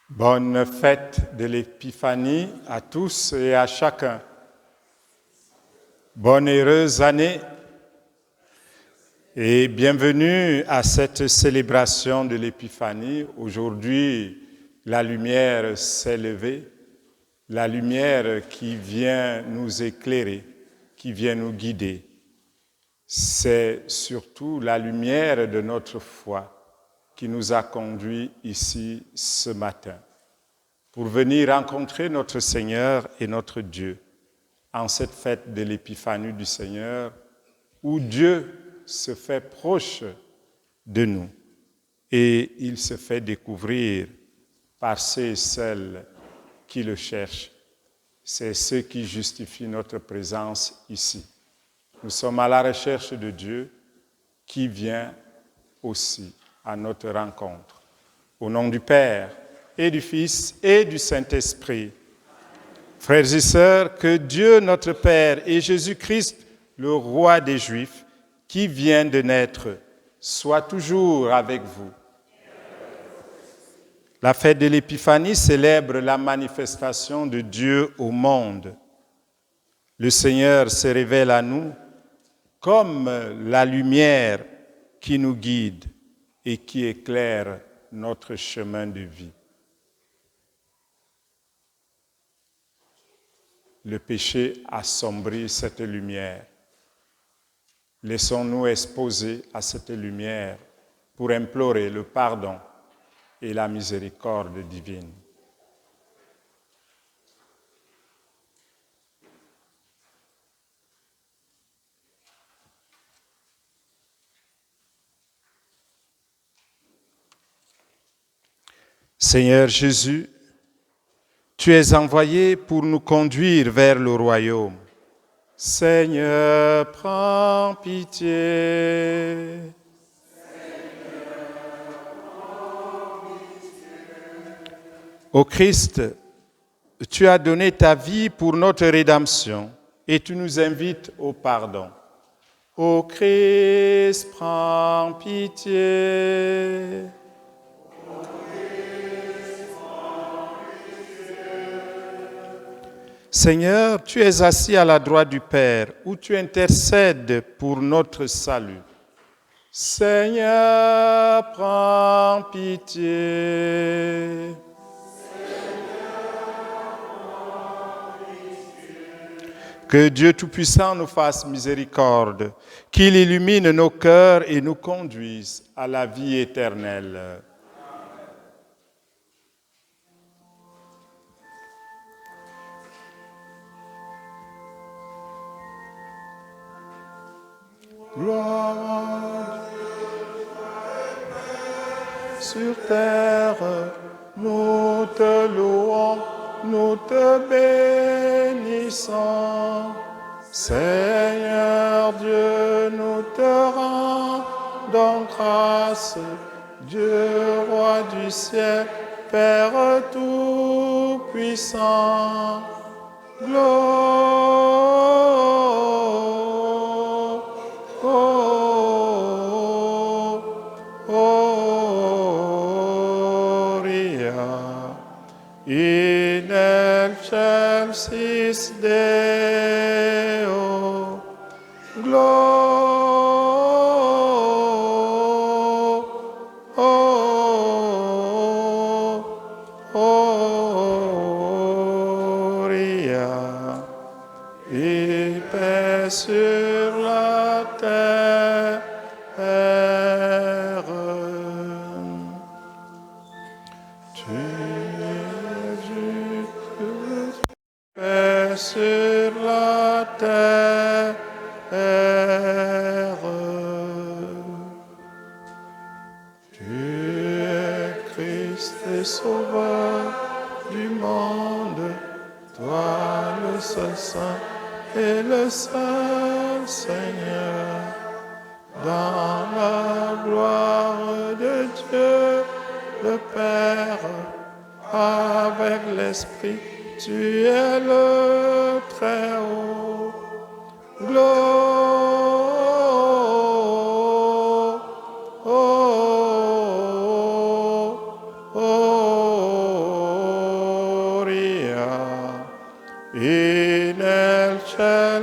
Bonne fête de l'Épiphanie à tous et à chacun. Bonne et heureuse année et bienvenue à cette célébration de l'Épiphanie. Aujourd'hui, la lumière s'est levée, la lumière qui vient nous éclairer, qui vient nous guider. C'est surtout la lumière de notre foi qui nous a conduits ici ce matin pour venir rencontrer notre Seigneur et notre Dieu en cette fête de l'Épiphanie du Seigneur où Dieu se fait proche de nous et il se fait découvrir par ceux et celles qui le cherchent. C'est ce qui justifie notre présence ici. Nous sommes à la recherche de Dieu qui vient aussi à notre rencontre. Au nom du Père et du Fils et du Saint-Esprit. Frères et sœurs, que Dieu notre Père et Jésus-Christ, le Roi des Juifs, qui vient de naître, soit toujours avec vous. La fête de l'Épiphanie célèbre la manifestation de Dieu au monde. Le Seigneur se révèle à nous comme la lumière qui nous guide et qui éclaire notre chemin de vie. Le péché assombrit cette lumière. Laissons-nous exposer à cette lumière pour implorer le pardon et la miséricorde divine. Seigneur Jésus, tu es envoyé pour nous conduire vers le royaume. Seigneur, prends pitié. Ô Christ, tu as donné ta vie pour notre rédemption et tu nous invites au pardon. Ô Christ, prends pitié. Seigneur, tu es assis à la droite du Père, où tu intercèdes pour notre salut. Seigneur, prends pitié. Que Dieu Tout-Puissant nous fasse miséricorde, qu'il illumine nos cœurs et nous conduise à la vie éternelle. Gloire sur terre, nous te louons, nous te bénissons. Seigneur Dieu, nous te rendons grâce. Dieu, roi du ciel, Père tout-puissant. In excelsis Deo, gloria, et paix sur la terre. Sur la terre, tu es Christ et Sauveur du monde, toi le seul Saint et le seul Seigneur, dans la gloire de Dieu le Père, avec l'Esprit. Tu es le Très-Haut. Gloria.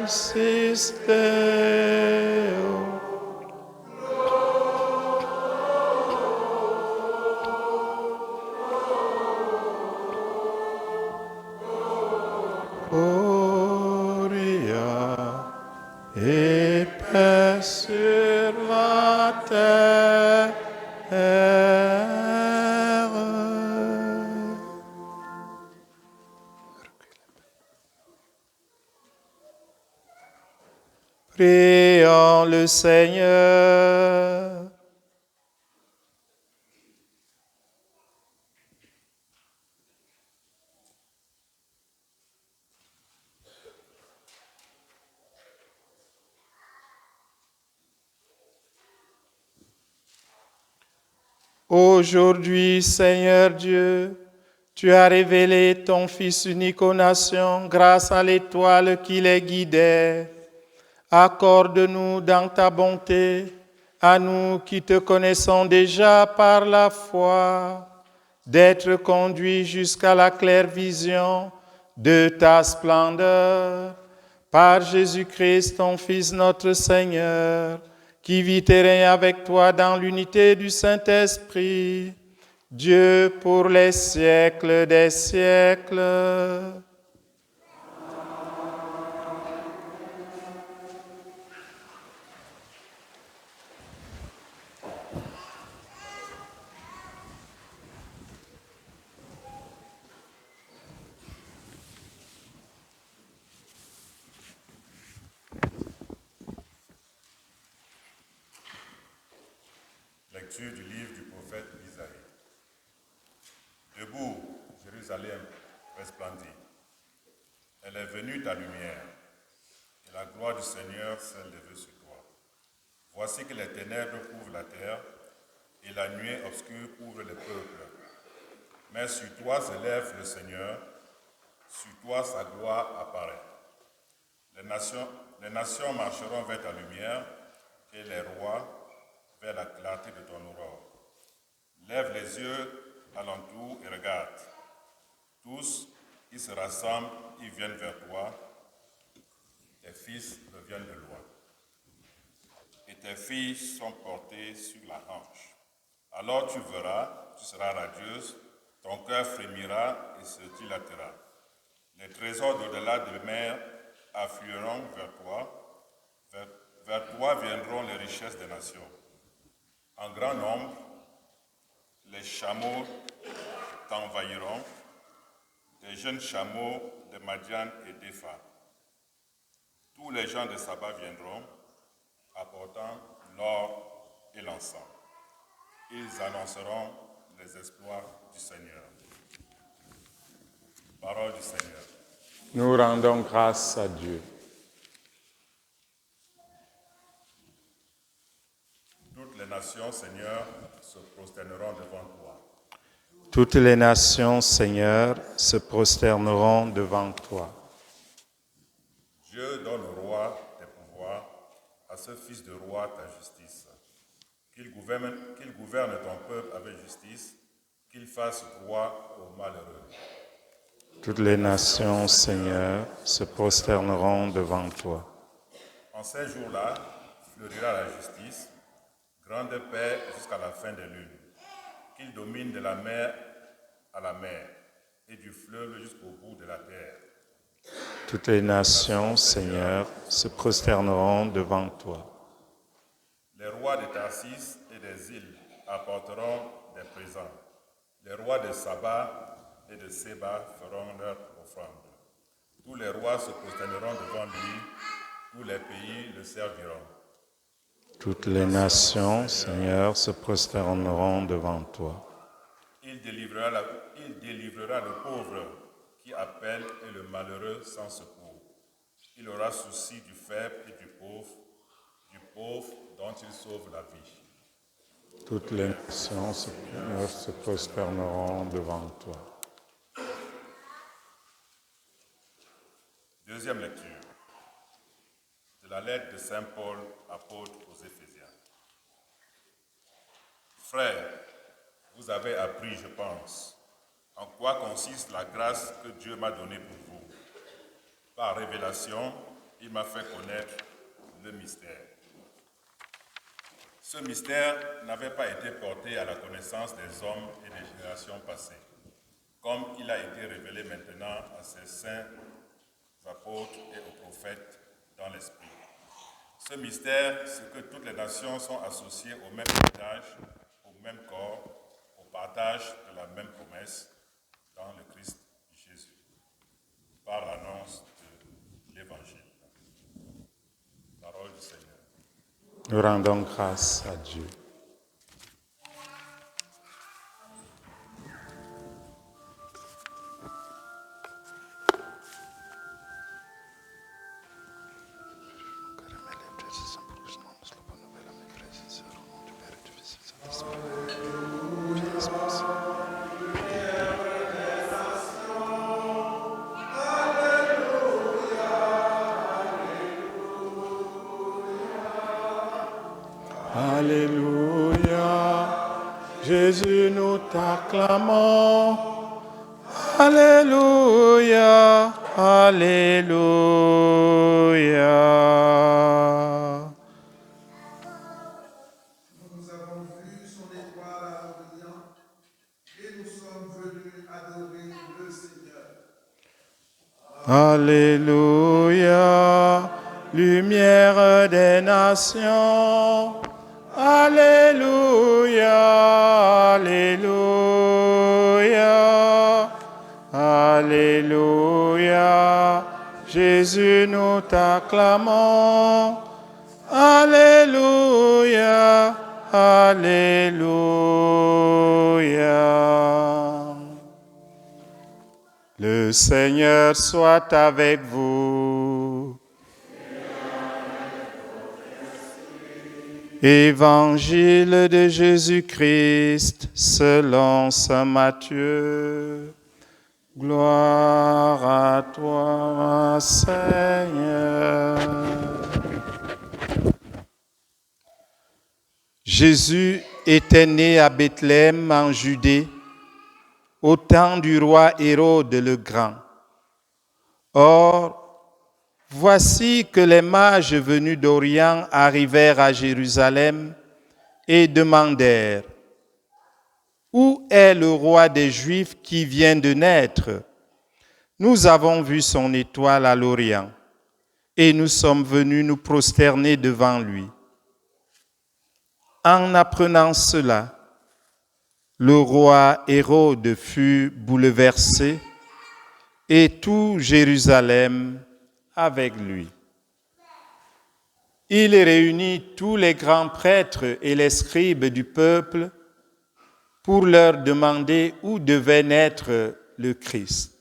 excelsis Deo. Et paix sur la terre. Prions le Seigneur. Aujourd'hui, Seigneur Dieu, tu as révélé ton Fils unique aux nations grâce à l'étoile qui les guidait. Accorde-nous dans ta bonté, à nous qui te connaissons déjà par la foi, d'être conduits jusqu'à la claire vision de ta splendeur. Par Jésus-Christ, ton Fils notre Seigneur, qui vit et règne avec toi dans l'unité du Saint-Esprit, Dieu pour les siècles des siècles. Lecture du livre du prophète Isaïe. Debout, Jérusalem resplendit. Elle est venue ta lumière, et la gloire du Seigneur s'est levée sur toi. Voici que les ténèbres couvrent la terre, et la nuée obscure couvre les peuples. Mais sur toi s'élève le Seigneur, sur toi sa gloire apparaît. Les nations marcheront vers ta lumière, et les rois vers la clarté de ton aurore. Lève les yeux alentour et regarde. Tous, ils se rassemblent, ils viennent vers toi. Tes fils reviennent de loin. Et tes filles sont portées sur la hanche. Alors tu verras, tu seras radieuse, ton cœur frémira et se dilatera. Les trésors d'au-delà de la mer afflueront vers toi. Vers toi viendront les richesses des nations. En grand nombre, les chameaux t'envahiront, des jeunes chameaux de Madian et d'Epha. Tous les gens de Saba viendront, apportant l'or et l'encens. Ils annonceront les exploits du Seigneur. Parole du Seigneur. Nous rendons grâce à Dieu. Toutes les nations, Seigneur, se prosterneront devant toi. Toutes les nations, Seigneur, se prosterneront devant toi. Dieu donne au roi tes pouvoirs, à ce fils de roi ta justice. Qu'il gouverne ton peuple avec justice, qu'il fasse droit aux malheureux. Toutes les nations, Seigneur, se prosterneront devant toi. En ces jours-là, fleurira la justice, grande paix jusqu'à la fin des lunes. Qu'il domine de la mer à la mer et du fleuve jusqu'au bout de la terre. Toutes les nations, Seigneur, se prosterneront devant toi. Les rois de Tarsis et des îles apporteront des présents. Les rois de Saba et de Séba feront leur offrande. Tous les rois se prosterneront devant lui, tous les pays le serviront. Toutes les nations, Seigneur, se prosterneront devant toi. Il délivrera le pauvre qui appelle et le malheureux sans secours. Il aura souci du faible et du pauvre dont il sauve la vie. Toutes les nations, Seigneur, se prosterneront devant toi. Deuxième lecture de la lettre de Saint Paul, apôtre aux Éphésiens. Frères, vous avez appris, je pense, en quoi consiste la grâce que Dieu m'a donnée pour vous. Par révélation, il m'a fait connaître le mystère. Ce mystère n'avait pas été porté à la connaissance des hommes et des générations passées, comme il a été révélé maintenant à ses saints apôtres et aux prophètes dans l'Esprit. Ce mystère, c'est que toutes les nations sont associées au même héritage, au même corps, au partage de la même promesse dans le Christ Jésus, par l'annonce de l'Évangile. Parole du Seigneur. Nous rendons grâce à Dieu. Alléluia, Jésus, nous t'acclamons. Alléluia, Alléluia. Nous avons vu son étoile à l'Orient et nous sommes venus adorer le Seigneur. Alléluia, lumière des nations. Alléluia, Alléluia, Alléluia, Jésus, nous t'acclamons. Alléluia, Alléluia. Le Seigneur soit avec vous. Évangile de Jésus-Christ selon saint Matthieu. Gloire à toi, Seigneur. Jésus était né à Bethléem en Judée au temps du roi Hérode le Grand. Or, voici que les mages venus d'Orient arrivèrent à Jérusalem et demandèrent : « Où est le roi des Juifs qui vient de naître ? Nous avons vu son étoile à l'Orient et nous sommes venus nous prosterner devant lui. » En apprenant cela, le roi Hérode fut bouleversé et tout Jérusalem avec lui. Il réunit tous les grands prêtres et les scribes du peuple pour leur demander où devait naître le Christ.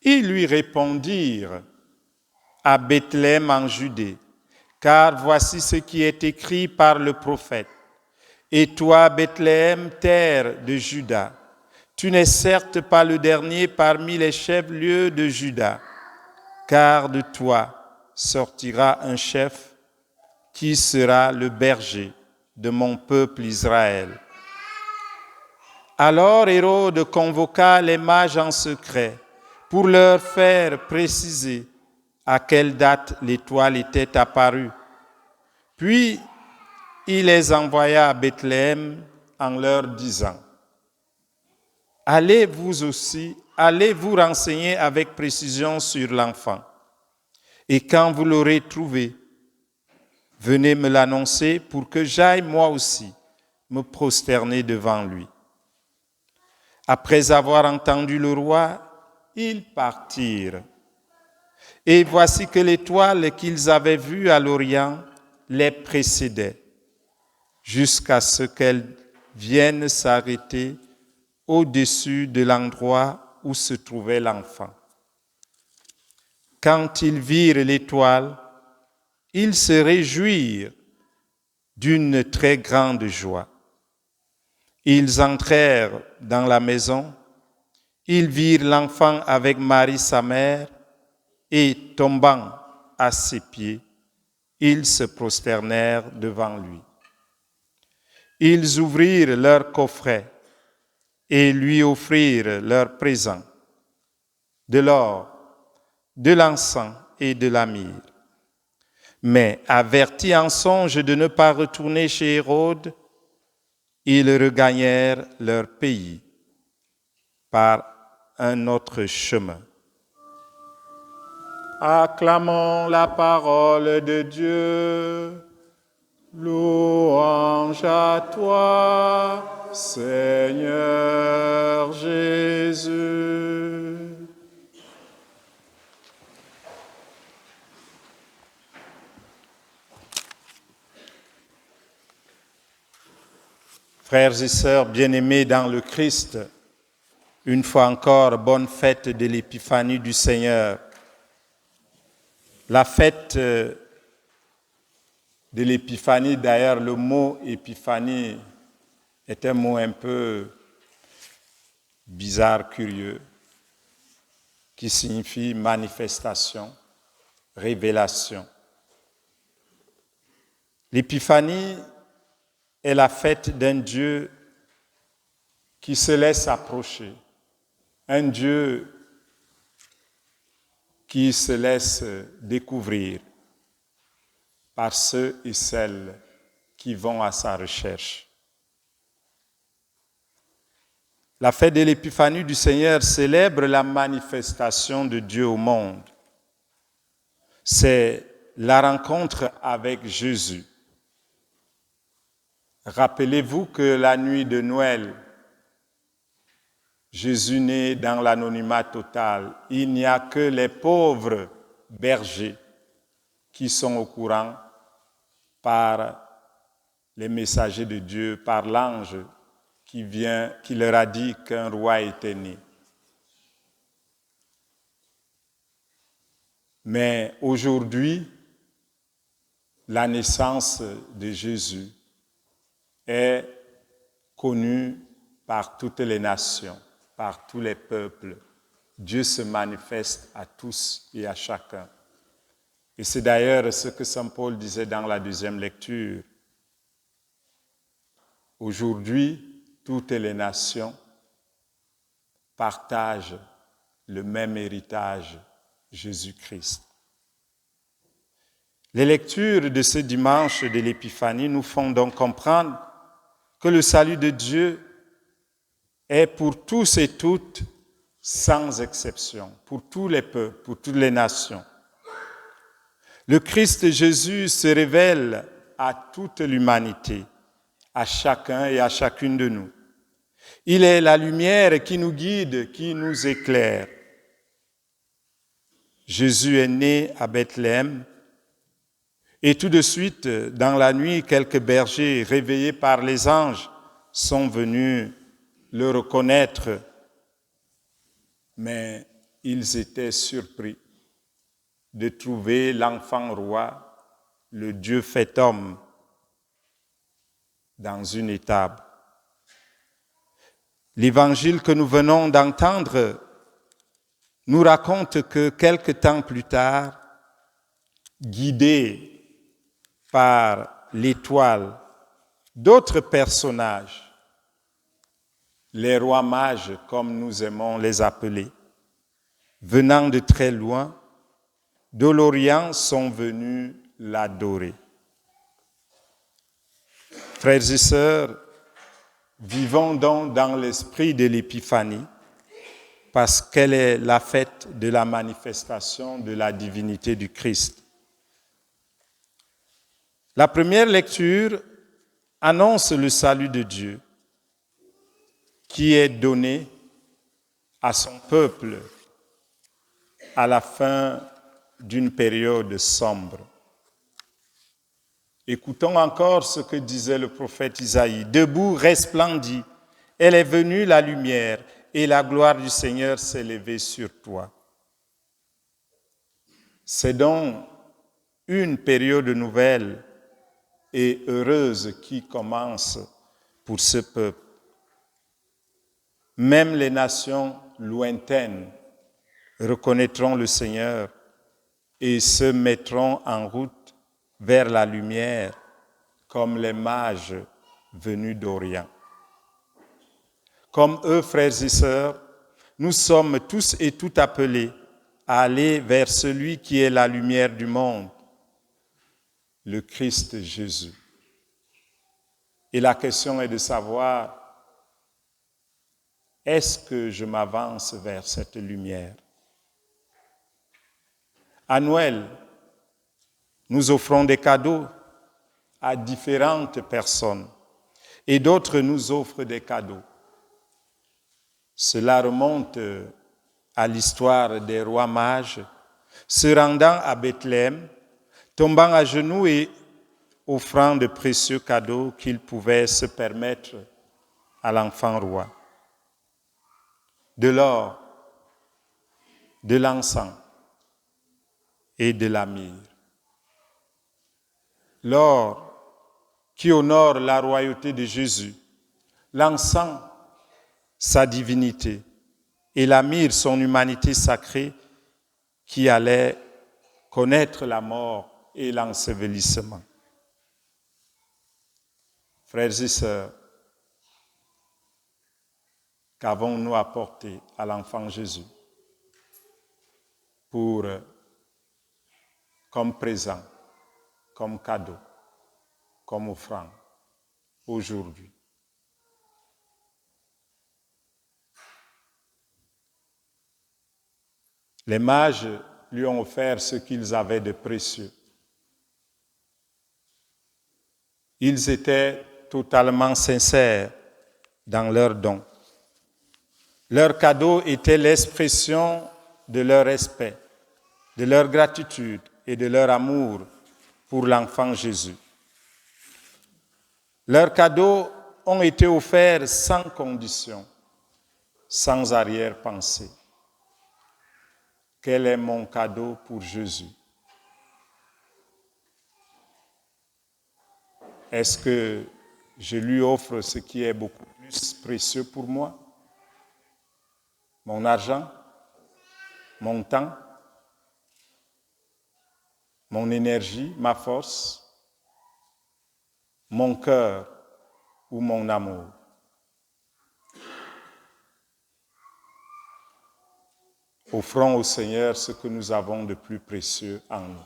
Ils lui répondirent : à Bethléem en Judée, car voici ce qui est écrit par le prophète. Et toi, Bethléem, terre de Juda, tu n'es certes pas le dernier parmi les chefs-lieux de Juda, car de toi sortira un chef qui sera le berger de mon peuple Israël. Alors Hérode convoqua les mages en secret pour leur faire préciser à quelle date l'étoile était apparue. Puis il les envoya à Bethléem en leur disant : « Allez vous aussi, allez vous renseigner avec précision sur l'enfant. Et quand vous l'aurez trouvé, venez me l'annoncer pour que j'aille moi aussi me prosterner devant lui. » Après avoir entendu le roi, ils partirent. Et voici que l'étoile qu'ils avaient vue à l'Orient les précédait, jusqu'à ce qu'elle vienne s'arrêter au-dessus de l'endroit où se trouvait l'enfant. Quand ils virent l'étoile, ils se réjouirent d'une très grande joie. Ils entrèrent dans la maison, ils virent l'enfant avec Marie sa mère, et tombant à ses pieds, ils se prosternèrent devant lui. Ils ouvrirent leur coffret et lui offrirent leurs présents, de l'or, de l'encens et de la myrrhe. Mais avertis en songe de ne pas retourner chez Hérode, ils regagnèrent leur pays par un autre chemin. Acclamons la parole de Dieu. Louange à toi, Seigneur Jésus. Frères et sœurs bien-aimés dans le Christ, une fois encore, bonne fête de l'Épiphanie du Seigneur. La fête de l'Épiphanie, d'ailleurs, le mot Épiphanie est un mot un peu bizarre, curieux, qui signifie manifestation, révélation. L'Épiphanie est la fête d'un Dieu qui se laisse approcher, un Dieu qui se laisse découvrir par ceux et celles qui vont à sa recherche. La fête de l'Épiphanie du Seigneur célèbre la manifestation de Dieu au monde. C'est la rencontre avec Jésus. Rappelez-vous que la nuit de Noël, Jésus naît dans l'anonymat total. Il n'y a que les pauvres bergers qui sont au courant par les messagers de Dieu, par l'ange qui leur a dit qu'un roi était né. Mais aujourd'hui, la naissance de Jésus est connue par toutes les nations, par tous les peuples. Dieu se manifeste à tous et à chacun. Et c'est d'ailleurs ce que saint Paul disait dans la deuxième lecture. Aujourd'hui, toutes les nations partagent le même héritage, Jésus-Christ. Les lectures de ce dimanche de l'Épiphanie nous font donc comprendre que le salut de Dieu est pour tous et toutes, sans exception, pour tous les peuples, pour toutes les nations. Le Christ Jésus se révèle à toute l'humanité, à chacun et à chacune de nous. Il est la lumière qui nous guide, qui nous éclaire. Jésus est né à Bethléem et tout de suite, dans la nuit, quelques bergers réveillés par les anges sont venus le reconnaître, mais ils étaient surpris de trouver l'enfant roi, le Dieu fait homme, dans une étable. L'évangile que nous venons d'entendre nous raconte que quelque temps plus tard, guidés par l'étoile, d'autres personnages, les rois mages, comme nous aimons les appeler, venant de très loin, de l'Orient sont venus l'adorer. Frères et sœurs, vivons donc dans l'esprit de l'Épiphanie, parce qu'elle est la fête de la manifestation de la divinité du Christ. La première lecture annonce le salut de Dieu qui est donné à son peuple à la fin d'une période sombre. Écoutons encore ce que disait le prophète Isaïe. Debout, resplendit, elle est venue la lumière et la gloire du Seigneur s'est levée sur toi. C'est donc une période nouvelle et heureuse qui commence pour ce peuple. Même les nations lointaines reconnaîtront le Seigneur et se mettront en route vers la lumière comme les mages venus d'Orient. Comme eux, frères et sœurs, nous sommes tous et toutes appelés à aller vers celui qui est la lumière du monde, le Christ Jésus. Et la question est de savoir, est-ce que je m'avance vers cette lumière? À Noël, nous offrons des cadeaux à différentes personnes et d'autres nous offrent des cadeaux. Cela remonte à l'histoire des rois mages se rendant à Bethléem, tombant à genoux et offrant de précieux cadeaux qu'ils pouvaient se permettre à l'enfant roi. De l'or, de l'encens et de la myrrhe. L'or qui honore la royauté de Jésus, l'encens, sa divinité, et la myrrhe, son humanité sacrée, qui allait connaître la mort et l'ensevelissement. Frères et sœurs, qu'avons-nous apporté à l'enfant Jésus comme présent, comme cadeau, comme offrande aujourd'hui? Les mages lui ont offert ce qu'ils avaient de précieux. Ils étaient totalement sincères dans leurs dons. Leur cadeau était l'expression de leur respect, de leur gratitude et de leur amour pour l'enfant Jésus. Leurs cadeaux ont été offerts sans condition, sans arrière-pensée. Quel est mon cadeau pour Jésus? Est-ce que je lui offre ce qui est beaucoup plus précieux pour moi? Mon argent, mon temps, mon énergie, ma force, mon cœur ou mon amour? Offrons au Seigneur ce que nous avons de plus précieux en nous.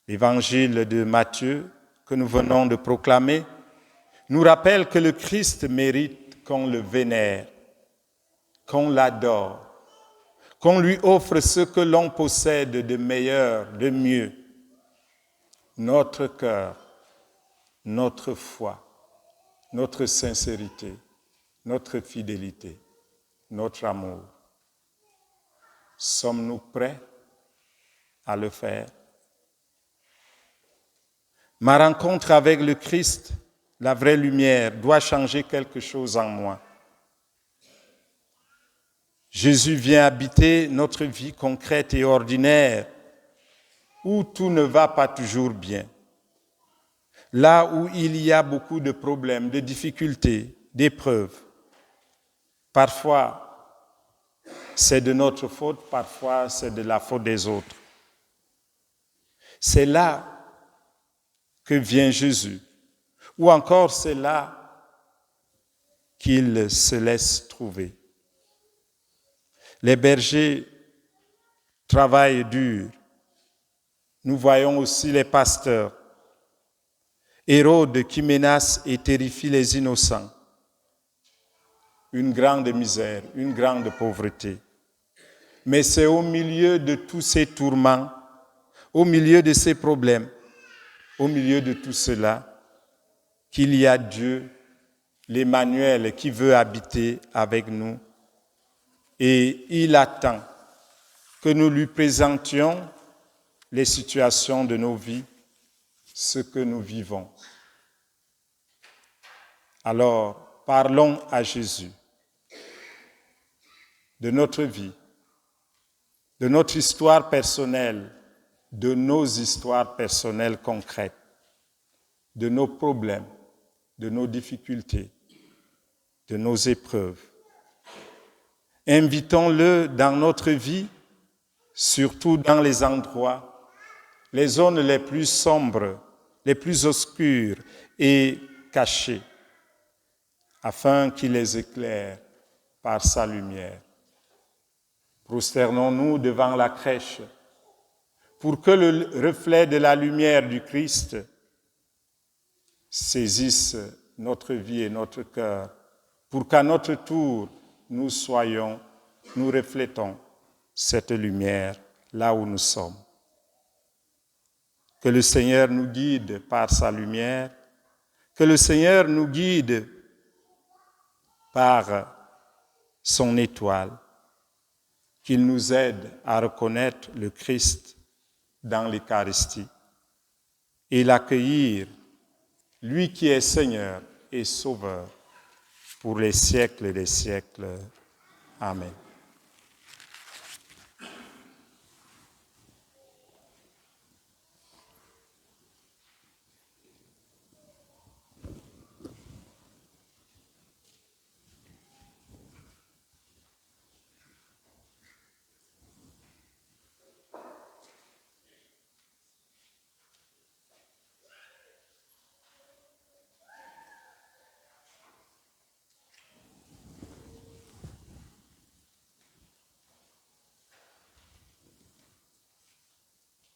L'évangile de Matthieu que nous venons de proclamer nous rappelle que le Christ mérite qu'on le vénère, qu'on l'adore, qu'on lui offre ce que l'on possède de meilleur, de mieux. Notre cœur, notre foi, notre sincérité, notre fidélité, notre amour. Sommes-nous prêts à le faire? Ma rencontre avec le Christ, la vraie lumière, doit changer quelque chose en moi. Jésus vient habiter notre vie concrète et ordinaire, où tout ne va pas toujours bien. Là où il y a beaucoup de problèmes, de difficultés, d'épreuves. Parfois, c'est de notre faute, parfois c'est de la faute des autres. C'est là que vient Jésus, ou encore c'est là qu'il se laisse trouver. Les bergers travaillent dur. Nous voyons aussi les pasteurs. Hérode qui menace et terrifie les innocents. Une grande misère, une grande pauvreté. Mais c'est au milieu de tous ces tourments, au milieu de ces problèmes, au milieu de tout cela, qu'il y a Dieu, l'Emmanuel, qui veut habiter avec nous. Et il attend que nous lui présentions les situations de nos vies, ce que nous vivons. Alors, parlons à Jésus de notre vie, de notre histoire personnelle, de nos histoires personnelles concrètes, de nos problèmes, de nos difficultés, de nos épreuves. Invitons-le dans notre vie, surtout dans les endroits, les zones les plus sombres, les plus obscures et cachées, afin qu'il les éclaire par sa lumière. Prosternons-nous devant la crèche pour que le reflet de la lumière du Christ saisisse notre vie et notre cœur, pour qu'à notre tour, nous reflétons cette lumière là où nous sommes. Que le Seigneur nous guide par sa lumière, que le Seigneur nous guide par son étoile, qu'il nous aide à reconnaître le Christ dans l'Eucharistie et l'accueillir, lui qui est Seigneur et Sauveur, pour les siècles des siècles. Amen.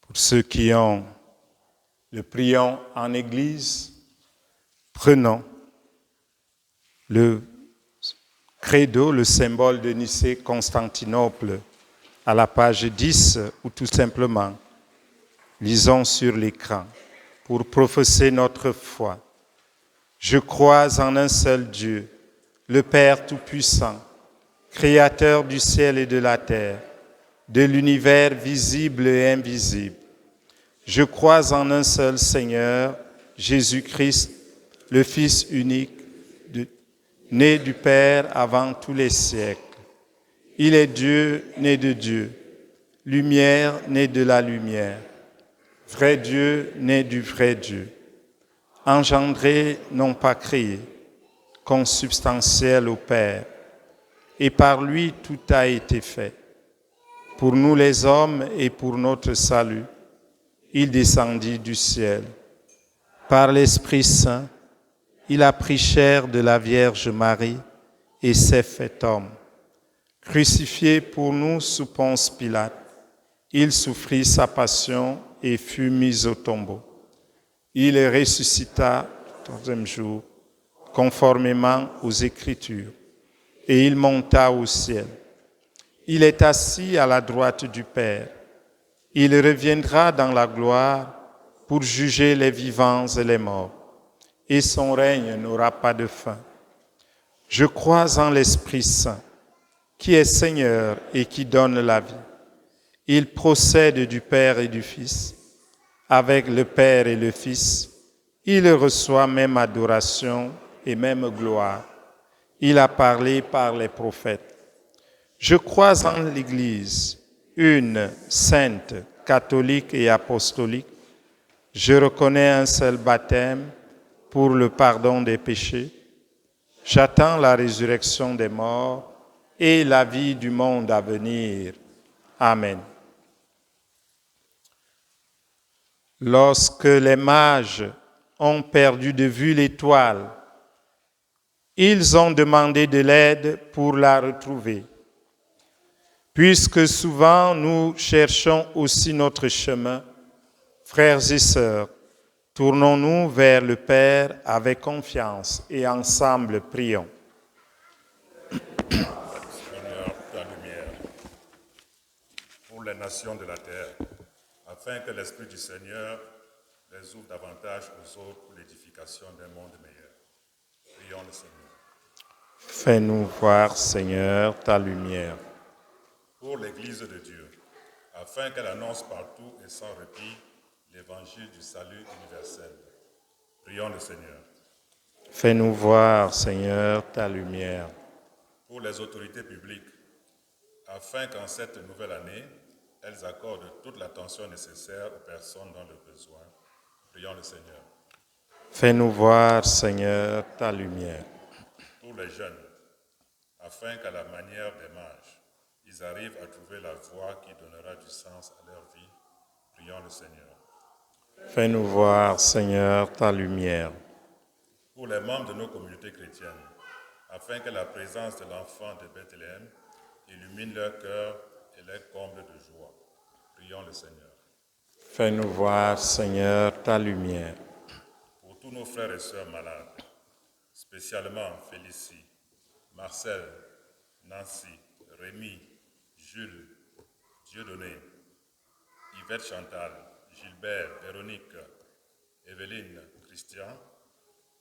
Pour ceux qui ont le prions en Église, prenons le credo, le symbole de Nicée-Constantinople, à la page 10, ou tout simplement, lisons sur l'écran, pour professer notre foi. Je crois en un seul Dieu, le Père Tout-Puissant, Créateur du ciel et de la terre, de l'univers visible et invisible. Je crois en un seul Seigneur, Jésus-Christ, le Fils unique, né du Père avant tous les siècles. Il est Dieu, né de Dieu, lumière, né de la lumière, vrai Dieu, né du vrai Dieu, engendré, non pas créé, consubstantiel au Père, et par lui tout a été fait. Pour nous les hommes et pour notre salut, il descendit du ciel. Par l'Esprit Saint, il a pris chair de la Vierge Marie et s'est fait homme. Crucifié pour nous sous Ponce Pilate, il souffrit sa passion et fut mis au tombeau. Il ressuscita le troisième jour, conformément aux Écritures, et il monta au ciel. Il est assis à la droite du Père. Il reviendra dans la gloire pour juger les vivants et les morts, et son règne n'aura pas de fin. Je crois en l'Esprit Saint, qui est Seigneur et qui donne la vie. Il procède du Père et du Fils. Avec le Père et le Fils, il reçoit même adoration et même gloire. Il a parlé par les prophètes. Je crois en l'Église, une, sainte, catholique et apostolique. Je reconnais un seul baptême pour le pardon des péchés. J'attends la résurrection des morts et la vie du monde à venir. Amen. Lorsque les mages ont perdu de vue l'étoile, ils ont demandé de l'aide pour la retrouver. Puisque souvent nous cherchons aussi notre chemin, frères et sœurs, tournons-nous vers le Père avec confiance et ensemble prions. Seigneur, ta lumière, pour les nations de la terre, afin que l'Esprit du Seigneur les ouvre davantage aux autres pour l'édification d'un monde meilleur. Prions le Seigneur. Fais-nous voir, Seigneur, ta lumière. Pour l'Église de Dieu, afin qu'elle annonce partout et sans répit l'évangile du salut universel. Prions le Seigneur. Fais-nous voir, Seigneur, ta lumière. Pour les autorités publiques, afin qu'en cette nouvelle année, elles accordent toute l'attention nécessaire aux personnes dans le besoin. Prions le Seigneur. Fais-nous voir, Seigneur, ta lumière. Pour les jeunes, afin qu'à la manière des mages, ils arrivent à trouver la voie qui donnera du sens à leur vie. Prions le Seigneur. Fais-nous voir, Seigneur, ta lumière. Pour les membres de nos communautés chrétiennes, afin que la présence de l'enfant de Bethléem illumine leur cœur et les comble de joie. Prions le Seigneur. Fais-nous voir, Seigneur, ta lumière. Pour tous nos frères et sœurs malades, spécialement Félicie, Marcel, Nancy, Rémi, Jules, Dieudonné, Yvette Chantal, Gilbert, Véronique, Evelyne, Christian,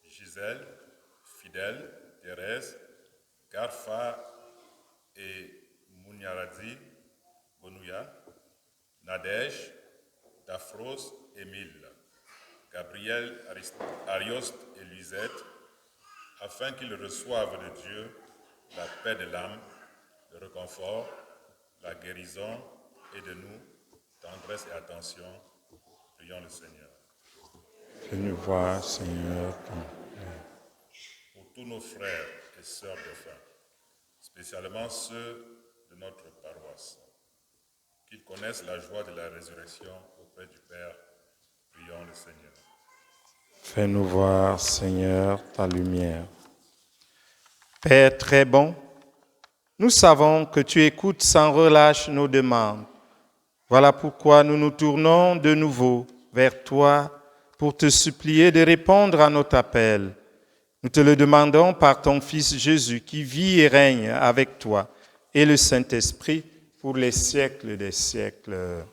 Gisèle, Fidèle, Thérèse, Garfa et Mouniaradi, Bonouya, Nadège, Dafros, Émile, Gabriel, Arioste et Luisette, afin qu'ils reçoivent de Dieu la paix de l'âme, le réconfort, la guérison et de nous, tendresse et attention. Prions le Seigneur. Fais-nous voir, Seigneur, ta Pour tous nos frères et sœurs défunts, spécialement ceux de notre paroisse, qu'ils connaissent la joie de la résurrection auprès du Père, prions le Seigneur. Fais-nous voir, Seigneur, ta lumière. Père très bon, nous savons que tu écoutes sans relâche nos demandes. Voilà pourquoi nous nous tournons de nouveau vers toi pour te supplier de répondre à notre appel. Nous te le demandons par ton Fils Jésus qui vit et règne avec toi et le Saint-Esprit pour les siècles des siècles.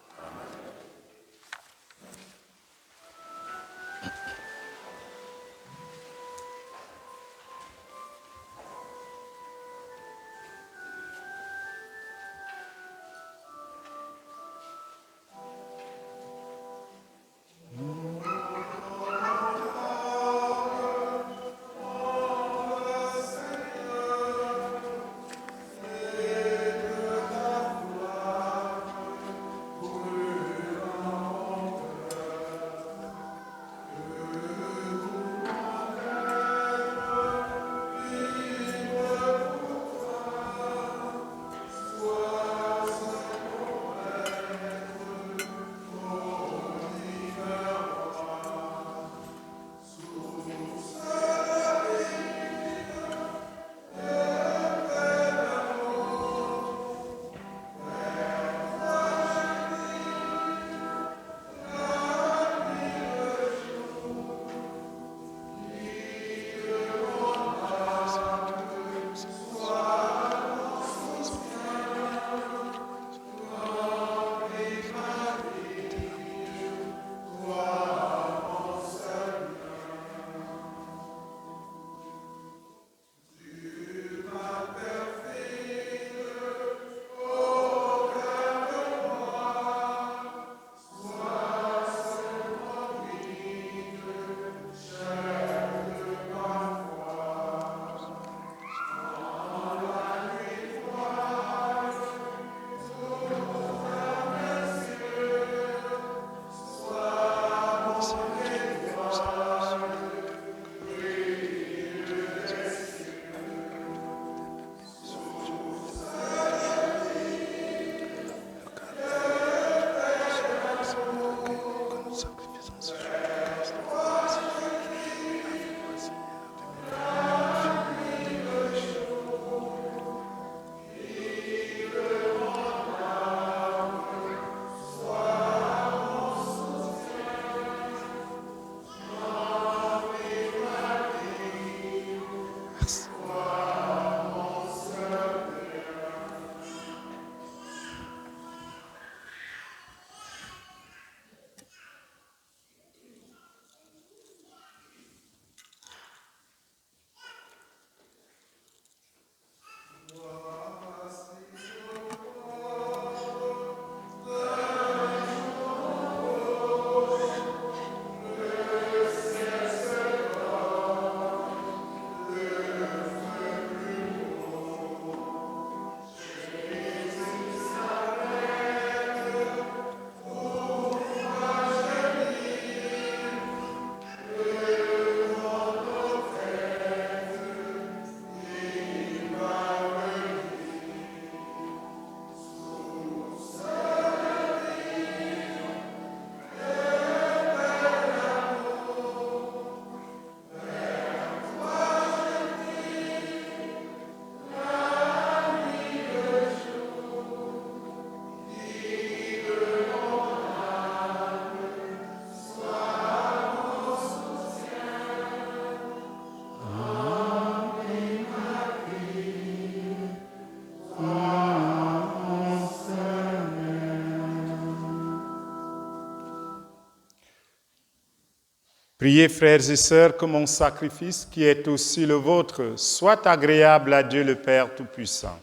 Priez, frères et sœurs, que mon sacrifice, qui est aussi le vôtre, soit agréable à Dieu le Père Tout-Puissant.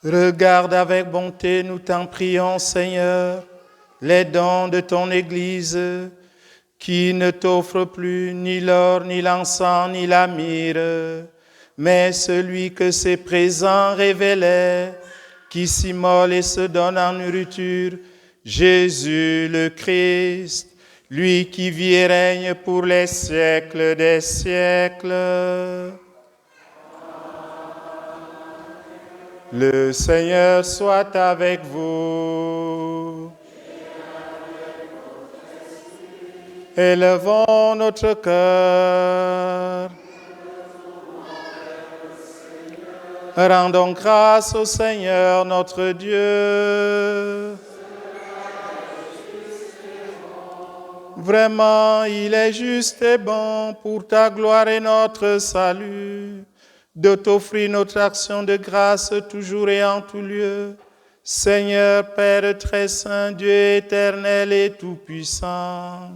Regarde avec bonté, nous t'en prions, Seigneur, les dons de ton Église, qui ne t'offre plus ni l'or, ni l'encens, ni la myrrhe, mais celui que ses présents révélaient, qui s'immole et se donne en nourriture, Jésus le Christ, lui qui vit et règne pour les siècles des siècles. Le Seigneur soit avec vous. Élevons notre cœur. Rendons grâce au Seigneur notre Dieu. Vraiment, il est juste et bon pour ta gloire et notre salut de t'offrir notre action de grâce toujours et en tout lieu. Seigneur, Père très saint, Dieu éternel et tout-puissant,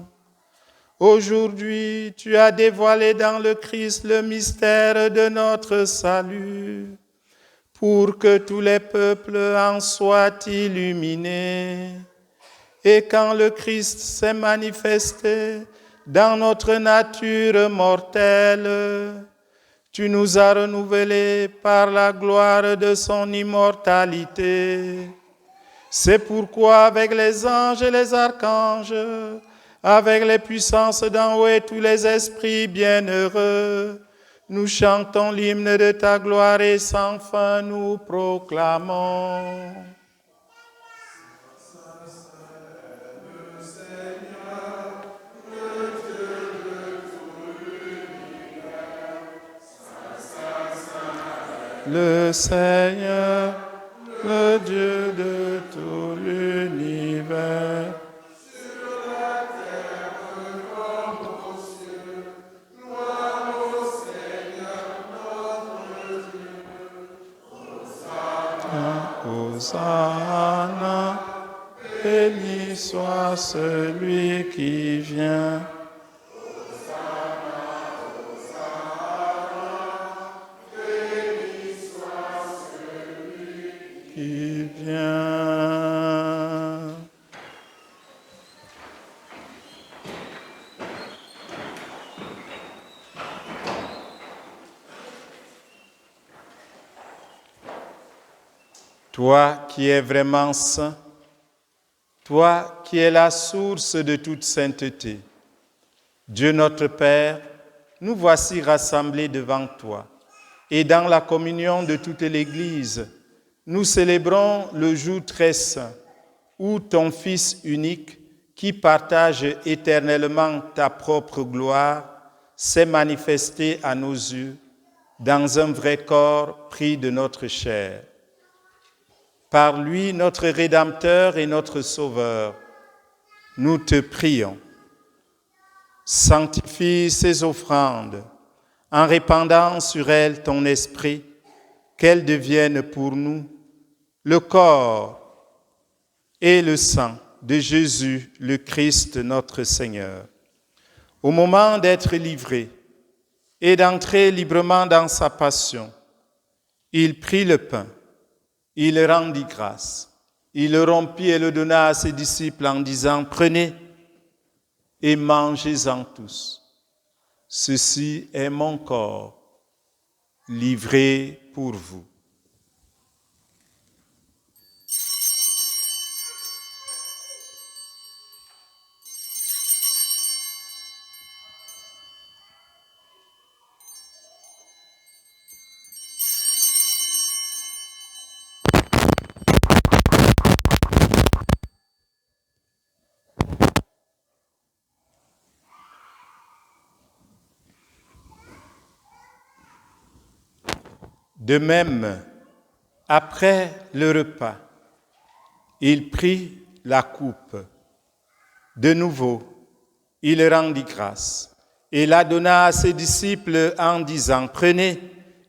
aujourd'hui, tu as dévoilé dans le Christ le mystère de notre salut, pour que tous les peuples en soient illuminés. Et quand le Christ s'est manifesté dans notre nature mortelle, tu nous as renouvelés par la gloire de son immortalité. C'est pourquoi avec les anges et les archanges, avec les puissances d'en haut et tous les esprits bienheureux, nous chantons l'hymne de ta gloire et sans fin nous proclamons. Le Seigneur, le Dieu de tout l'univers. Sur la terre comme aux cieux, gloire au Seigneur notre Dieu. Hosanna, Hosanna, béni soit celui qui vient. Qui vient. Toi qui es vraiment saint, toi qui es la source de toute sainteté, Dieu notre Père, nous voici rassemblés devant toi et dans la communion de toute l'Église, nous célébrons le jour très saint où ton Fils unique, qui partage éternellement ta propre gloire, s'est manifesté à nos yeux dans un vrai corps pris de notre chair. Par lui, notre Rédempteur et notre Sauveur, nous te prions. Sanctifie ces offrandes en répandant sur elles ton esprit, qu'elles deviennent pour nous le corps et le sang de Jésus, le Christ notre Seigneur. Au moment d'être livré et d'entrer librement dans sa passion, il prit le pain, il rendit grâce, il le rompit et le donna à ses disciples en disant « Prenez et mangez-en tous. Ceci est mon corps, livré pour vous. » De même, après le repas, il prit la coupe De nouveau, il rendit grâce et la donna à ses disciples en disant, « Prenez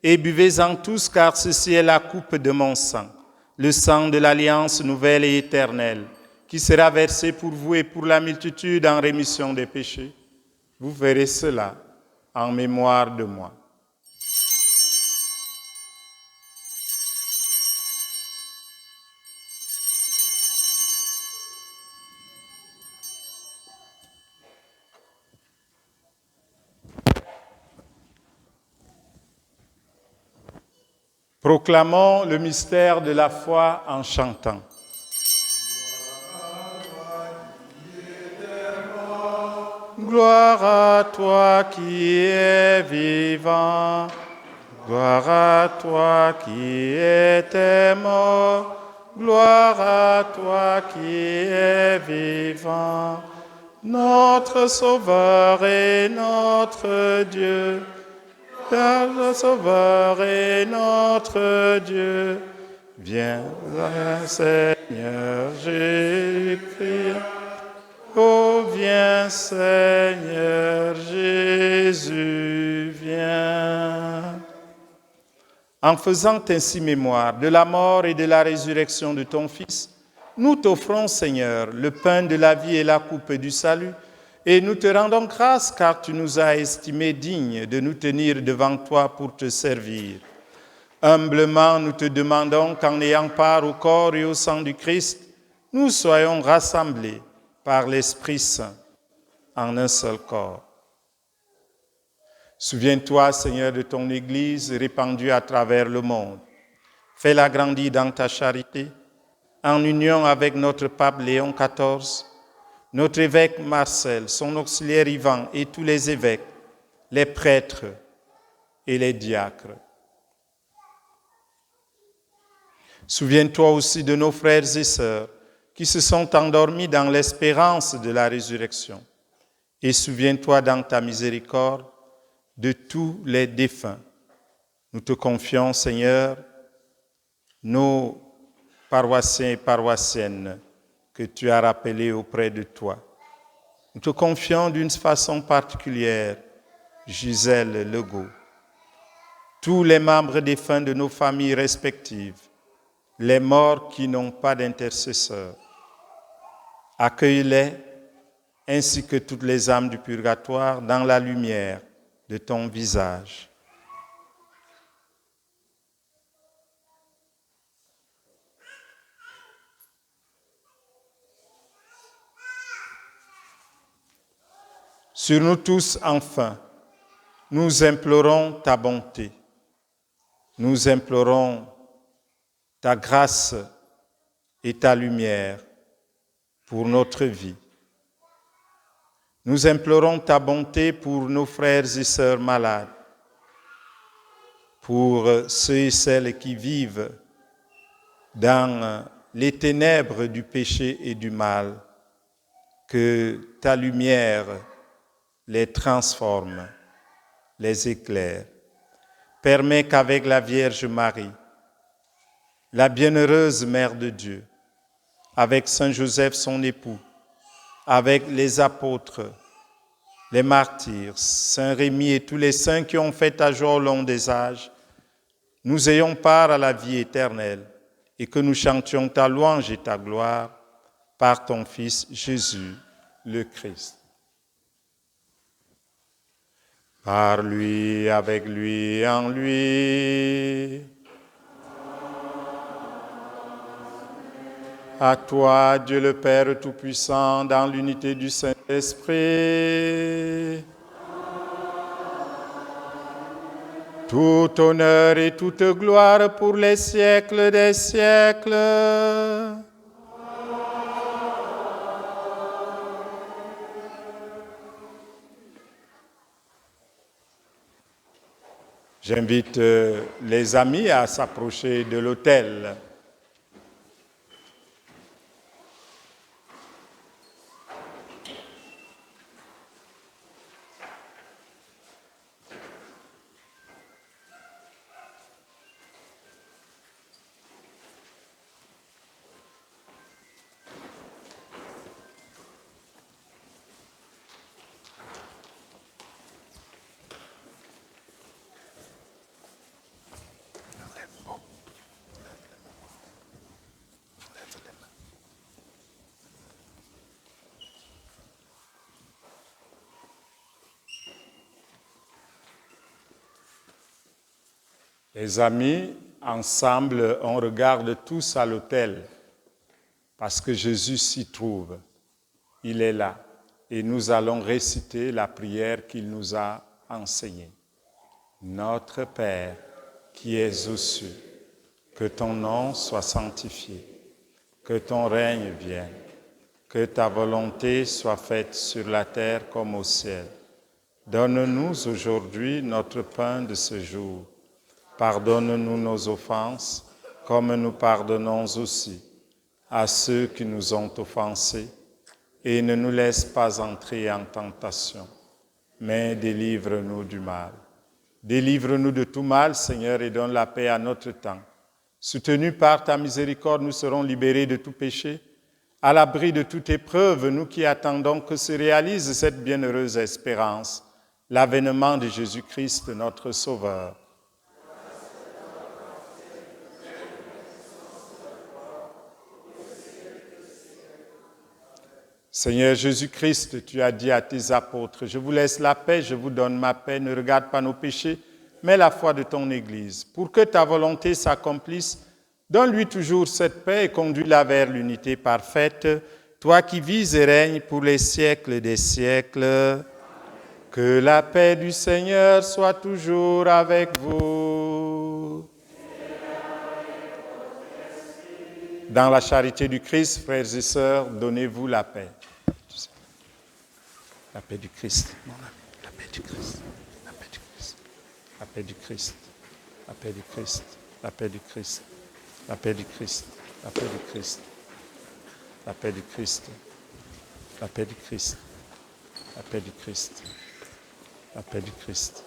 et buvez-en tous, car ceci est la coupe de mon sang, le sang de l'alliance nouvelle et éternelle, qui sera versé pour vous et pour la multitude en rémission des péchés. Vous ferez cela en mémoire de moi. » Proclamons le mystère de la foi en chantant. Gloire à toi qui es vivant, gloire à toi qui étais mort, gloire à toi qui es vivant, notre Sauveur et notre Dieu. Notre Sauveur et notre Dieu, viens, Seigneur Jésus-Christ. Oh, viens, Seigneur Jésus, viens. En faisant ainsi mémoire de la mort et de la résurrection de ton Fils, nous t'offrons, Seigneur, le pain de la vie et la coupe du salut, et nous te rendons grâce car tu nous as estimés dignes de nous tenir devant toi pour te servir. Humblement, nous te demandons qu'en ayant part au corps et au sang du Christ, nous soyons rassemblés par l'Esprit Saint en un seul corps. Souviens-toi, Seigneur, de ton Église répandue à travers le monde. Fais-la grandir dans ta charité, en union avec notre pape Léon XIV, notre évêque Marcel, son auxiliaire Ivan et tous les évêques, les prêtres et les diacres. Souviens-toi aussi de nos frères et sœurs qui se sont endormis dans l'espérance de la résurrection. Et souviens-toi dans ta miséricorde de tous les défunts. Nous te confions, Seigneur, nos paroissiens et paroissiennes que tu as rappelés auprès de toi. Nous te confions d'une façon particulière Gisèle Legault, tous les membres défunts de nos familles respectives, les morts qui n'ont pas d'intercesseur. Accueille-les, ainsi que toutes les âmes du purgatoire, dans la lumière de ton visage. Sur nous tous, enfin, nous implorons ta bonté, nous implorons ta grâce et ta lumière pour notre vie. Nous implorons ta bonté pour nos frères et sœurs malades, pour ceux et celles qui vivent dans les ténèbres du péché et du mal, que ta lumière les transforme, les éclaire. Permets qu'avec la Vierge Marie, la bienheureuse Mère de Dieu, avec Saint Joseph son époux, avec les apôtres, les martyrs, Saint Rémy et tous les saints qui ont fait ta joie au long des âges, nous ayons part à la vie éternelle et que nous chantions ta louange et ta gloire par ton Fils Jésus, le Christ. Par lui, avec lui, en lui. À toi, Dieu le Père Tout-Puissant, dans l'unité du Saint-Esprit, tout honneur et toute gloire pour les siècles des siècles. J'invite les amis à s'approcher de l'autel. Les amis, ensemble, on regarde tous à l'autel parce que Jésus s'y trouve. Il est là et nous allons réciter la prière qu'il nous a enseignée. Notre Père qui es aux cieux, que ton nom soit sanctifié, que ton règne vienne, que ta volonté soit faite sur la terre comme au ciel. Donne-nous aujourd'hui notre pain de ce jour. Pardonne-nous nos offenses, comme nous pardonnons aussi à ceux qui nous ont offensés, et ne nous laisse pas entrer en tentation, mais délivre-nous du mal. Délivre-nous de tout mal, Seigneur, et donne la paix à notre temps. Soutenus par ta miséricorde, nous serons libérés de tout péché, à l'abri de toute épreuve, nous qui attendons que se réalise cette bienheureuse espérance, l'avènement de Jésus-Christ, notre Sauveur. Seigneur Jésus-Christ, tu as dit à tes apôtres, « Je vous laisse la paix, je vous donne ma paix, ne regarde pas nos péchés, mais la foi de ton Église. Pour que ta volonté s'accomplisse, donne-lui toujours cette paix et conduis-la vers l'unité parfaite, toi qui vis et règnes pour les siècles des siècles. Que la paix du Seigneur soit toujours avec vous. Dans la charité du Christ, frères et sœurs, donnez-vous la paix. La paix du Christ. La paix du Christ. La paix du Christ. La paix du Christ. La paix du Christ. La paix du Christ. La paix du Christ. La paix du Christ. La paix du Christ. La paix du Christ. La paix du Christ. La paix du Christ.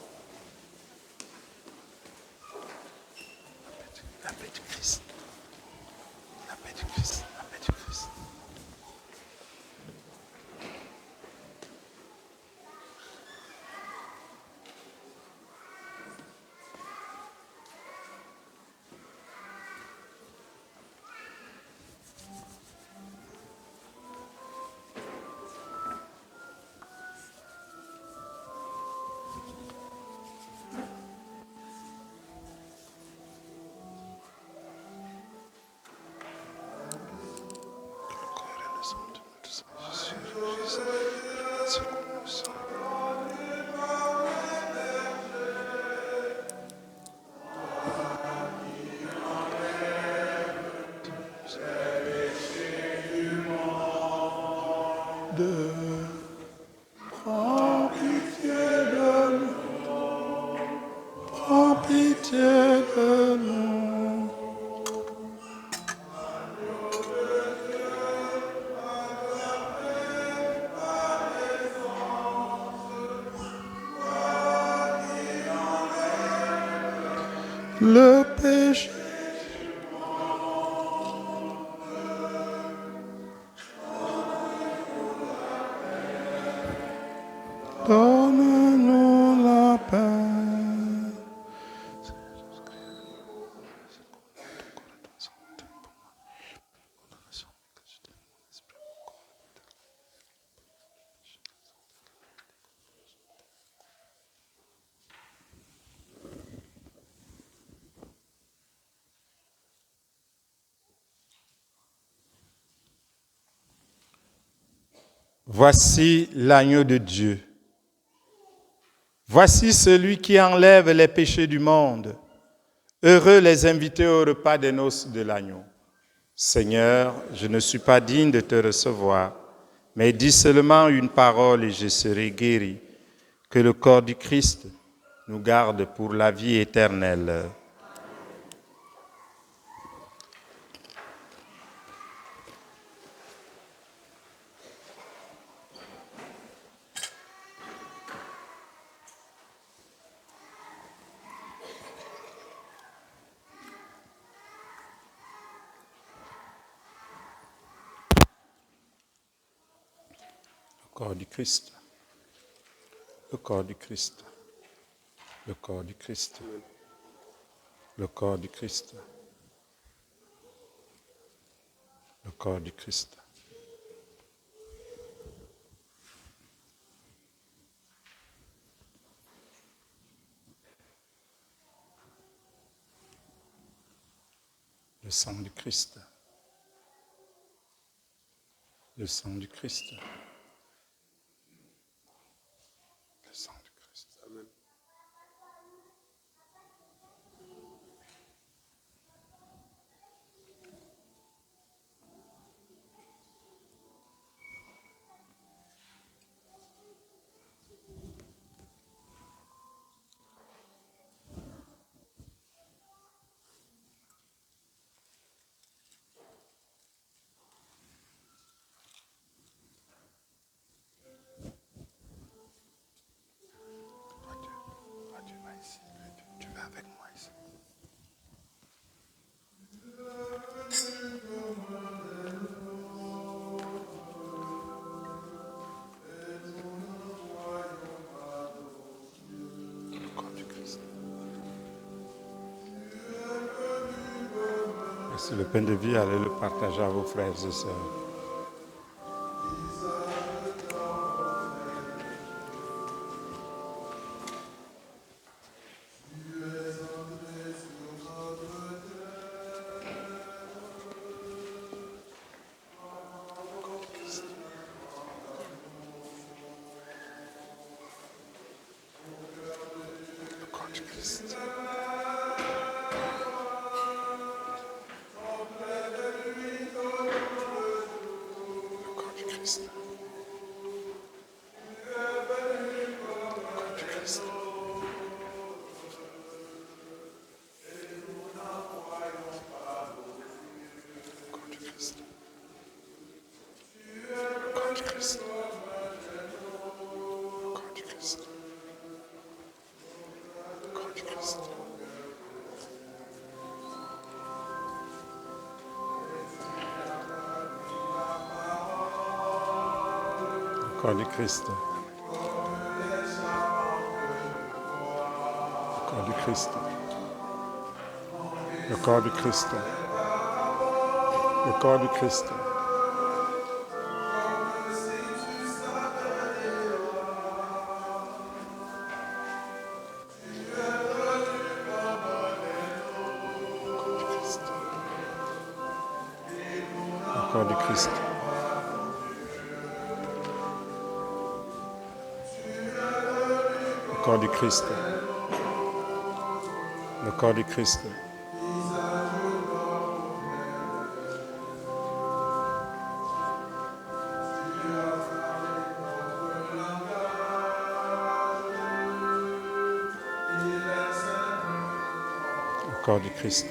La paix du Christ. La paix du Christ. La paix du Christ. Prends pitié de nous, prends pitié de nous. Le péché. Donne-nous la paix. Voici l'agneau de Dieu. Voici celui qui enlève les péchés du monde. Heureux les invités au repas des noces de l'agneau. Seigneur, je ne suis pas digne de te recevoir, mais dis seulement une parole et je serai guéri. Que le corps du Christ nous garde pour la vie éternelle. Le corps du Christ. Le corps du Christ. Le corps du Christ. Le corps du Christ. Le corps du Christ. Le sang du Christ. Le sang du Christ. Le sang du Christ. Amen. Tu vas avec moi ici. Le corps du Christ. Merci le pain de vie, allez le partager à vos frères et sœurs. Le corps du Christ. Le corps du Christ. Le corps du Christ. Le corps du Christ. Le corps du Christ. Le corps du Christ. Le corps du Christ. Le corps du Christ.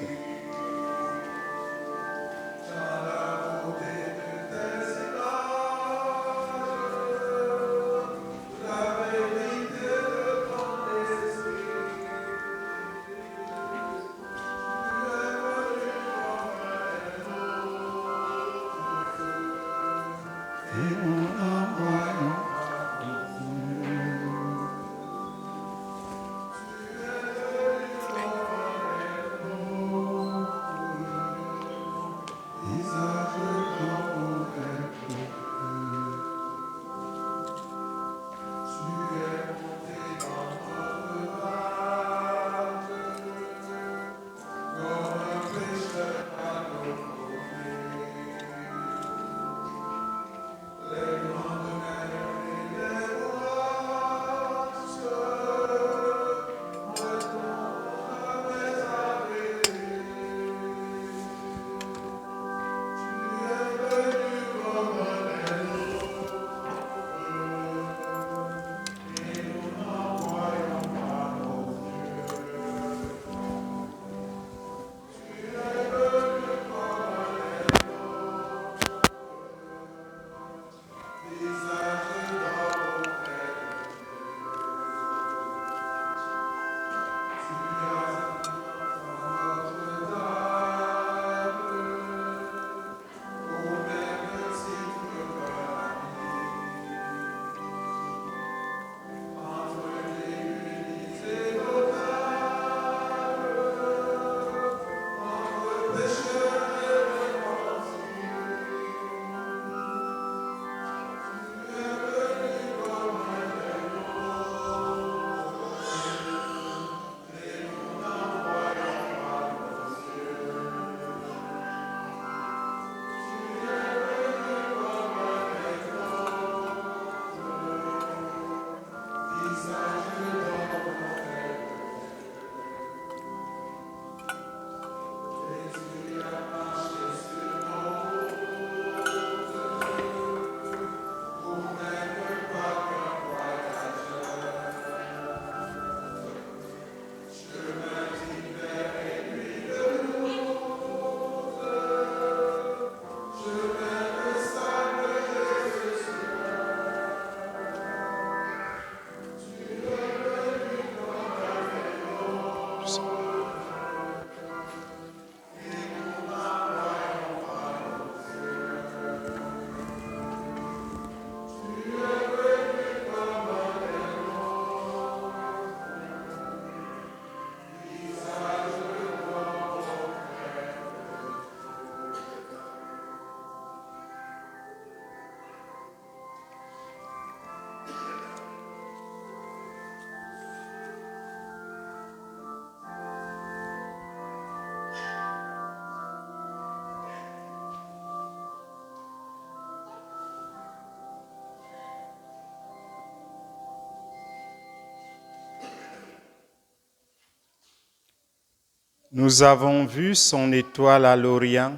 Nous avons vu son étoile à l'Orient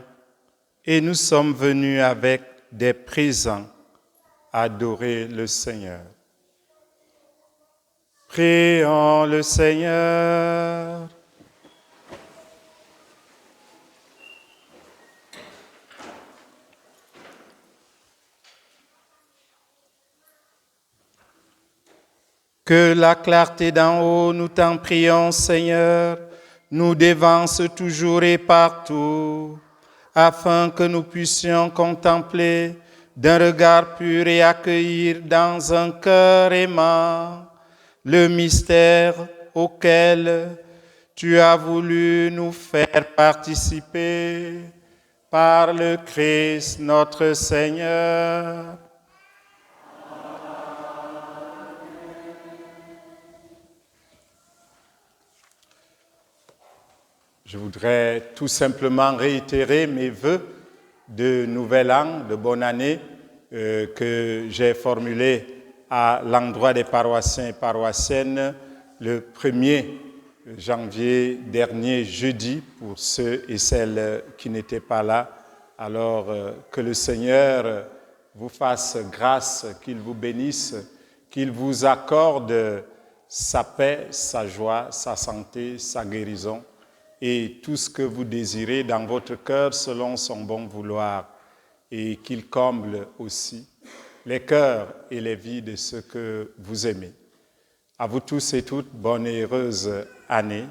et nous sommes venus avec des présents adorer le Seigneur. Prions le Seigneur. Que la clarté d'en haut, nous t'en prions, Seigneur, nous dévance toujours et partout, afin que nous puissions contempler d'un regard pur et accueillir dans un cœur aimant le mystère auquel tu as voulu nous faire participer par le Christ notre Seigneur. Je voudrais tout simplement réitérer mes vœux de nouvel an, de bonne année, que j'ai formulés à l'endroit des paroissiens et paroissiennes le 1er janvier dernier, jeudi, pour ceux et celles qui n'étaient pas là. Alors que le Seigneur vous fasse grâce, qu'il vous bénisse, qu'il vous accorde sa paix, sa joie, sa santé, sa guérison, et tout ce que vous désirez dans votre cœur selon son bon vouloir, et qu'il comble aussi les cœurs et les vies de ceux que vous aimez. À vous tous et toutes, bonne et heureuse année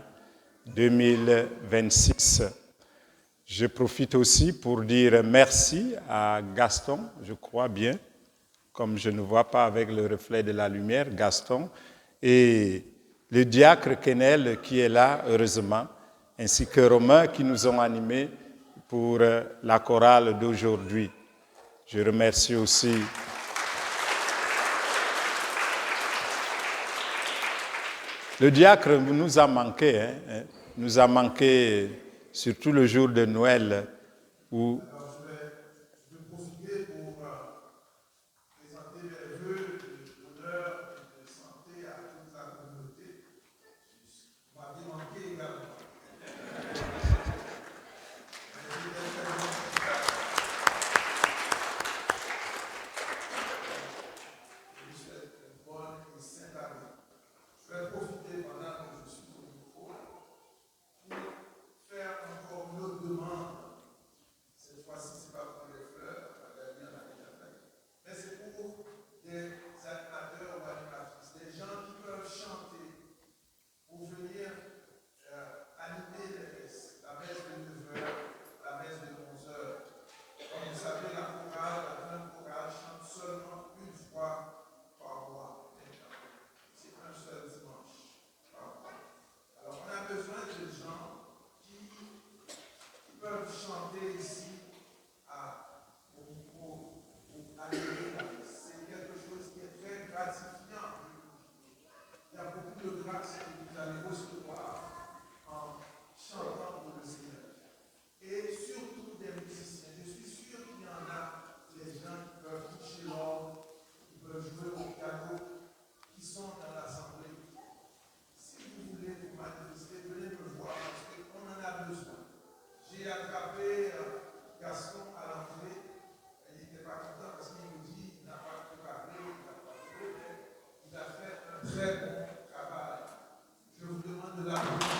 2026. Je profite aussi pour dire merci à Gaston, je crois bien, comme je ne vois pas avec le reflet de la lumière, Gaston, et le diacre Kenel qui est là, heureusement, ainsi que Romain qui nous ont animés pour la chorale d'aujourd'hui. Je remercie aussi le diacre nous a manqué, nous a manqué surtout le jour de Noël où Alors, je vais profiter pour présenter les vœux de bonheur et de santé à toute la communauté. Vous m'avez manqué également. Je vous souhaite une bonne et sainte année. Je vais profiter pendant que je suis au micro pour faire encore une autre demande. Cette fois-ci, ce n'est pas pour les fleurs, mais c'est pour des animateurs ou animatrices, des gens qui peuvent chanter pour venir animer les messes, la messe de 9h, la messe de 11h. Comme vous savez, la même chorale chante seulement une fois par mois. C'est un seul dimanche par mois. Alors, on a besoin de gens qui peuvent chanter ici pour animer la messe. C'est quelque chose qui est très gratifiant. Il y a beaucoup de grâce que vous allez recevoir en chantant pour le Seigneur. Et surtout des musiciens. Je suis sûr qu'il y en a des gens qui peuvent toucher l'orgue, qui peuvent jouer au piano, qui sont dans l'assemblée. Si vous voulez vous manifester, venez me voir parce qu'on en a besoin. J'ai attrapé Gaston à l'entrée. Il n'était pas content parce qu'il nous dit qu'il n'a pas préparé, il n'a pas joué, mais il a fait un très bon travail. Je vous demande de l'applaudir.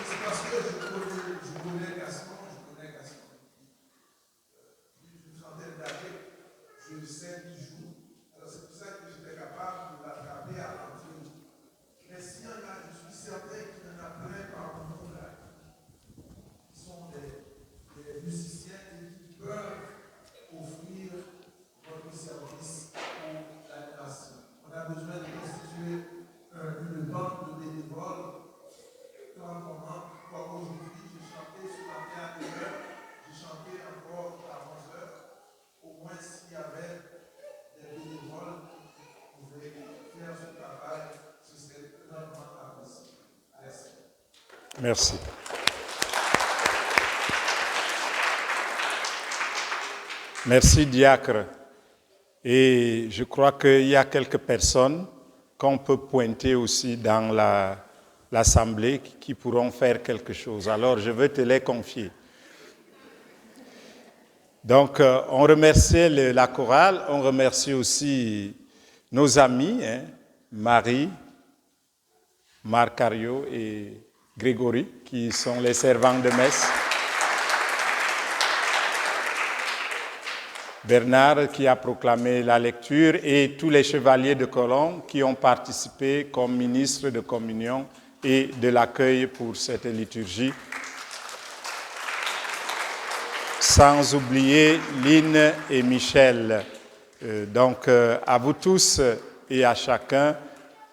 C'est parce que je connais Gaston. Depuis une trentaine d'années, je sais qu'il joue. Alors c'est pour ça que j'étais capable de l'attraper à l'entrée. Mais s'il y en a, je suis certain qu'il y en a plein parmi nous là, qui sont des musiciens et qui peuvent offrir votre service pour l'animation. On a besoin de constituer une bande de bénévoles. Comme aujourd'hui, j'ai chanté ce matin à 9h, j'ai chanté encore à 11h. Au moins, s'il y avait des bénévoles qui pouvaient faire ce travail, ce serait pleinement apprécié. Merci. merci. Merci, diacre. Et je crois qu'il y a quelques personnes qu'on peut pointer aussi dans l'Assemblée qui pourront faire quelque chose. Alors, je veux te les confier. Donc, on remercie la chorale, on remercie aussi nos amis, Marie, Marcario et Grégory, qui sont les servants de messe. Bernard qui a proclamé la lecture et tous les chevaliers de colonne qui ont participé comme ministres de communion et de l'accueil pour cette liturgie. Sans oublier Lynn et Michel. Donc à vous tous et à chacun,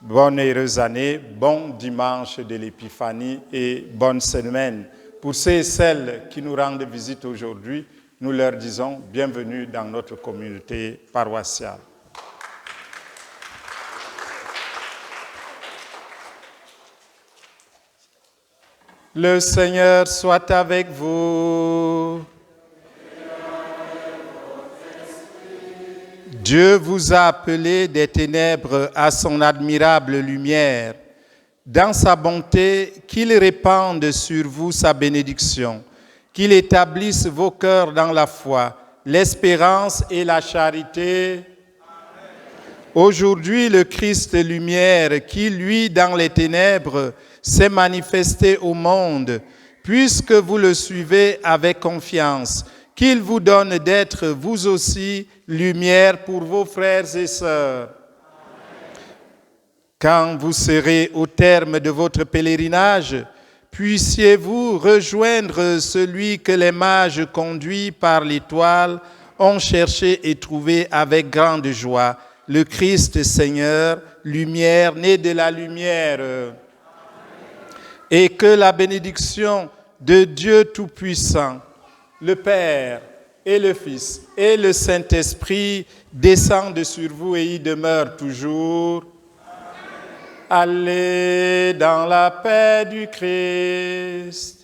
bonne et heureuse année, bon dimanche de l'Épiphanie et bonne semaine. Pour ceux et celles qui nous rendent visite aujourd'hui, nous leur disons bienvenue dans notre communauté paroissiale. Le Seigneur soit avec vous. Dieu vous a appelé des ténèbres à son admirable lumière. Dans sa bonté, qu'il répande sur vous sa bénédiction. Qu'il établisse vos cœurs dans la foi, l'espérance et la charité. Amen. Aujourd'hui, le Christ lumière, qui, lui, dans les ténèbres, s'est manifesté au monde, puisque vous le suivez avec confiance, qu'il vous donne d'être, vous aussi, lumière pour vos frères et sœurs. Amen. Quand vous serez au terme de votre pèlerinage, puissiez-vous rejoindre celui que les mages conduits par l'étoile ont cherché et trouvé avec grande joie, le Christ Seigneur, lumière née de la lumière. Amen. Et que la bénédiction de Dieu Tout-Puissant, le Père et le Fils et le Saint-Esprit descendent sur vous et y demeurent toujours. Allez dans la paix du Christ.